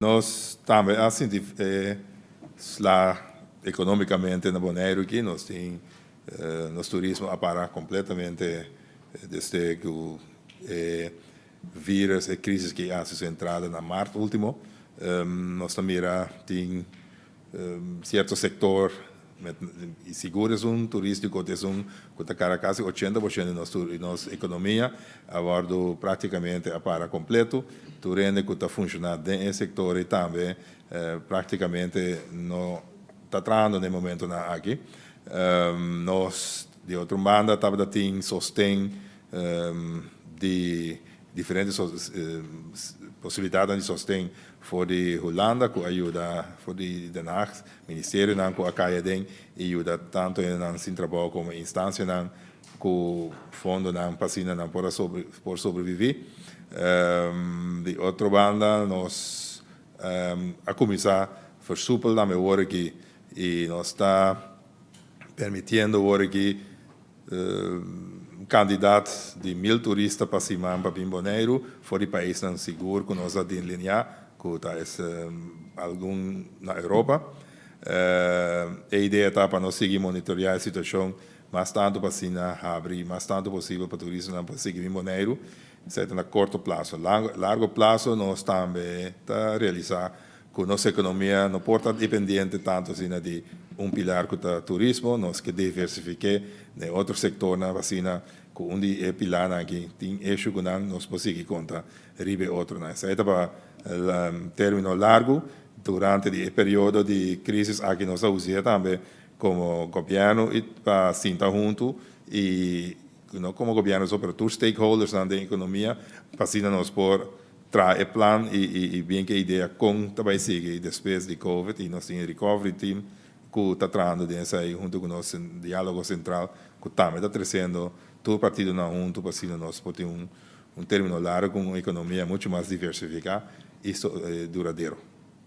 Nós também, assim, lá economicamente na Bonaire aqui, nós temos nosso turismo a parar completamente desde que o vírus, a crise que há sido entrada na março último. Nós também temos certo setor seguro turístico que está quase 80% da nossa economia, agora praticamente a para completo. Tu rende que está funcionando nesse setor e também praticamente não está trazendo no momento aqui. Nós, de outra banda, estamos tendo sostém de diferentes possibilidades de sostém voor de Holanda, que ajuda voor de Den Haag, Ministério que ajuda e ajuda tanto em Sintrabó como em instância que o fundo por sobreviver. De outra banda, nós a começar a versoepelen met work e nós está permitindo work candidatos de 1000 turistas para cima para Bonaire, for die país não seguro que nós temos linha, que está algum na Europa. A ideia está para nós seguir monitorear a situação, mais tanto para cima abrir, mais tanto possível para turistas não para seguir em Bonaire, certo, a curto prazo. Largo prazo nós também está realizar que nossa economia não pode estar dependente tanto assim de pilar que é turismo, nós que diversificar em outro setor na vacina que pilar aqui tem eixo que nós podemos contar ribe outro, né? Isso é para término largo durante o período de crise aqui nós usamos também como governo e para sentar junto e como governo sobre todos os stakeholders da economia para assim nós por trazer plan e bem que a ideia com também seguir depois de Covid e nós temos recovery team que está trazendo dentro aí junto com o nosso diálogo central que também está crescendo todo partido na junto para assim nós por ter término largo com uma economia muito mais diversificada e duradouro.